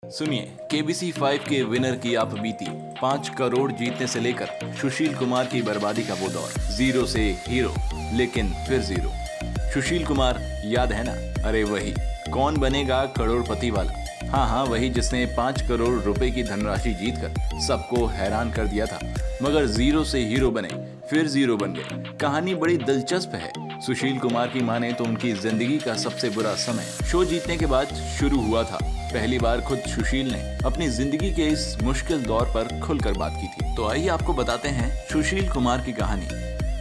सुनिए, केबीसी 5 के विनर की आप बीती 5 करोड़ जीतने से लेकर सुशील कुमार की बर्बादी का वो दौर। जीरो से हीरो, लेकिन फिर जीरो। सुशील कुमार याद है ना? अरे वही, कौन बनेगा करोड़पति वाला। हाँ, वही जिसने 5 करोड़ रुपए की धनराशि जीतकर सबको हैरान कर दिया था, मगर जीरो से हीरो बने, फिर जीरो बन गए। कहानी बड़ी दिलचस्प है। सुशील कुमार की माने तो उनकी जिंदगी का सबसे बुरा समय शो जीतने के बाद शुरू हुआ था। पहली बार खुद सुशील ने अपनी जिंदगी के इस मुश्किल दौर पर खुलकर बात की थी। तो आइए आपको बताते हैं सुशील कुमार की कहानी।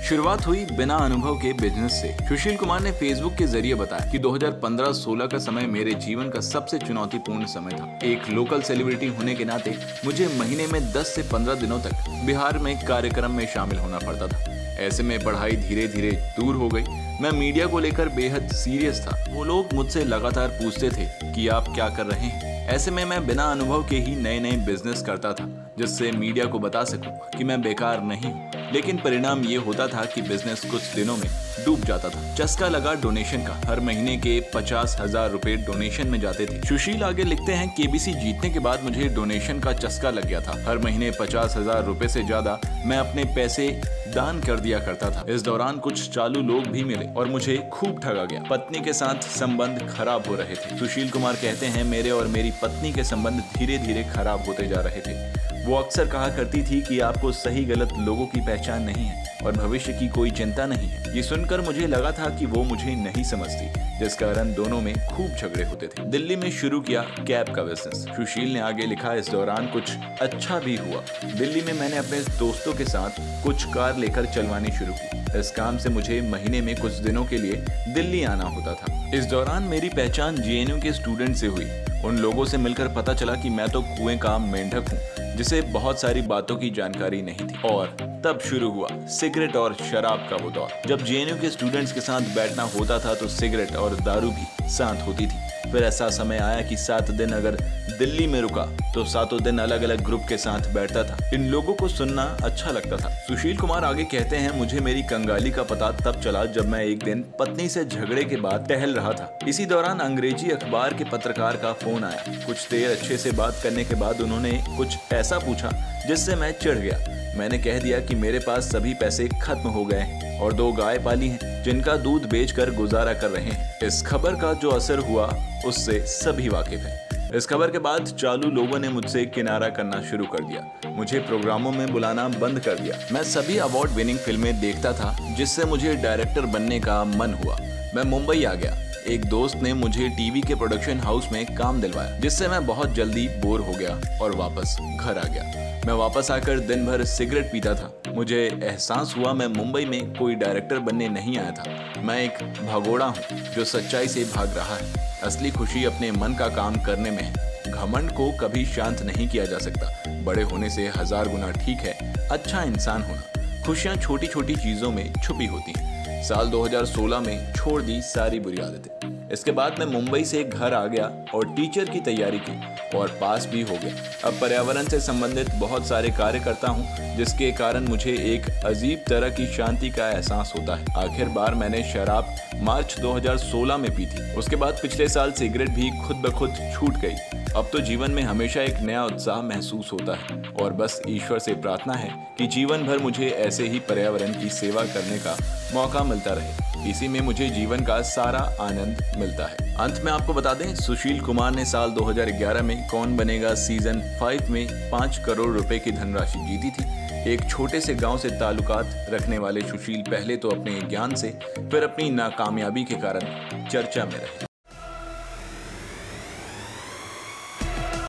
शुरुआत हुई बिना अनुभव के बिजनेस से। सुशील कुमार ने फेसबुक के जरिए बताया कि 2015-16 का समय मेरे जीवन का सबसे चुनौतीपूर्ण समय था। एक लोकल सेलिब्रिटी होने के नाते मुझे महीने में 10 से 15 दिनों तक बिहार में कार्यक्रम में शामिल होना पड़ता था। ऐसे में पढ़ाई धीरे धीरे दूर हो गई। मैं मीडिया को लेकर बेहद सीरियस था। वो लोग मुझसे लगातार पूछते थे कि आप क्या कर रहे हैं। ऐसे में मैं बिना अनुभव के ही नए नए बिजनेस करता था, जिससे मीडिया को बता सकूं कि मैं बेकार नहीं हूं। लेकिन परिणाम ये होता था कि बिजनेस कुछ दिनों में डूब जाता था। चस्का लगा डोनेशन का। हर महीने के 50,000 रुपए डोनेशन में जाते थे। सुशील आगे लिखते हैं, केबीसी जीतने के बाद मुझे डोनेशन का चस्का लग गया था। हर महीने 50,000 रुपए से ज्यादा मैं अपने पैसे दान कर दिया करता था। इस दौरान कुछ चालू लोग भी मिले और मुझे खूब ठगा गया। पत्नी के साथ संबंध खराब हो रहे थे। सुशील कुमार कहते हैं, मेरे और मेरी पत्नी के संबंध धीरे धीरे खराब होते जा रहे थे। वो अक्सर कहा करती थी कि आपको सही गलत लोगों की पहचान नहीं है और भविष्य की कोई चिंता नहीं है। ये सुनकर मुझे लगा था कि वो मुझे नहीं समझती, जिस कारण दोनों में खूब झगड़े होते थे। दिल्ली में शुरू किया कैब का बिजनेस। सुशील ने आगे लिखा, इस दौरान कुछ अच्छा भी हुआ। दिल्ली में मैंने अपने दोस्तों के साथ कुछ कार लेकर चलवानी शुरू की। इस काम से मुझे महीने में कुछ दिनों के लिए दिल्ली आना होता था। इस दौरान मेरी पहचान जेएनयू के स्टूडेंट से हुई। उन लोगों से मिलकर पता चला कि मैं तो कुएं का मेंढक हूँ, जिसे बहुत सारी बातों की जानकारी नहीं थी। और तब शुरू हुआ सिगरेट और शराब का वो दौर। जब जेएनयू के स्टूडेंट्स के साथ बैठना होता था तो सिगरेट और दारू भी साथ होती थी। फिर ऐसा समय आया कि 7 दिन अगर दिल्ली में रुका तो 7 दिन अलग अलग ग्रुप के साथ बैठता था। इन लोगों को सुनना अच्छा लगता था। सुशील कुमार आगे कहते हैं, मुझे मेरी कंगाली का पता तब चला जब मैं एक दिन पत्नी से झगड़े के बाद टहल रहा था। इसी दौरान अंग्रेजी अखबार के पत्रकार का फोन आया। कुछ देर अच्छे से बात करने के बाद उन्होंने कुछ ऐसा पूछा जिससे मैं चिढ़ गया। मैंने कह दिया कि मेरे पास सभी पैसे खत्म हो गए हैं और 2 गाय पाली हैं जिनका दूध बेचकर गुजारा कर रहे हैं। इस खबर का जो असर हुआ उससे सभी वाकिफ हैं। इस खबर के बाद चालू लोगों ने मुझसे किनारा करना शुरू कर दिया। मुझे प्रोग्रामों में बुलाना बंद कर दिया। मैं सभी अवार्ड विनिंग फिल्में देखता था, जिससे मुझे डायरेक्टर बनने का मन हुआ। मैं मुंबई आ गया। एक दोस्त ने मुझे टीवी के प्रोडक्शन हाउस में काम दिलवाया, जिससे मैं बहुत जल्दी बोर हो गया और वापस घर आ गया। मैं वापस आकर दिन भर सिगरेट पीता था। मुझे एहसास हुआ मैं मुंबई में कोई डायरेक्टर बनने नहीं आया था। मैं एक भगोड़ा हूँ जो सच्चाई से भाग रहा है। असली खुशी अपने मन का काम करने में है। घमंड को कभी शांत नहीं किया जा सकता। बड़े होने से 1000 गुना ठीक है अच्छा इंसान होना। खुशियाँ छोटी छोटी चीजों में छुपी होती हैं। साल 2016 में छोड़ दी सारी बुरी आदतें। इसके बाद मैं मुंबई से घर आ गया और टीचर की तैयारी की और पास भी हो गया। अब पर्यावरण से संबंधित बहुत सारे कार्य करता हूँ, जिसके कारण मुझे एक अजीब तरह की शांति का एहसास होता है। आखिर बार मैंने शराब मार्च 2016 में पी थी। उसके बाद पिछले साल सिगरेट भी खुद ब खुद छूट गई। अब तो जीवन में हमेशा एक नया उत्साह महसूस होता है और बस ईश्वर से प्रार्थना है कि जीवन भर मुझे ऐसे ही पर्यावरण की सेवा करने का मौका मिलता रहे। इसी में मुझे जीवन का सारा आनंद मिलता है। अंत में आपको बता दें, सुशील कुमार ने साल 2011 में कौन बनेगा सीजन 5 में 5 करोड़ रुपए की धनराशि जीती थी। एक छोटे से गांव से ताल्लुकात रखने वाले सुशील पहले तो अपने ज्ञान से, फिर अपनी नाकामयाबी के कारण चर्चा में रहे।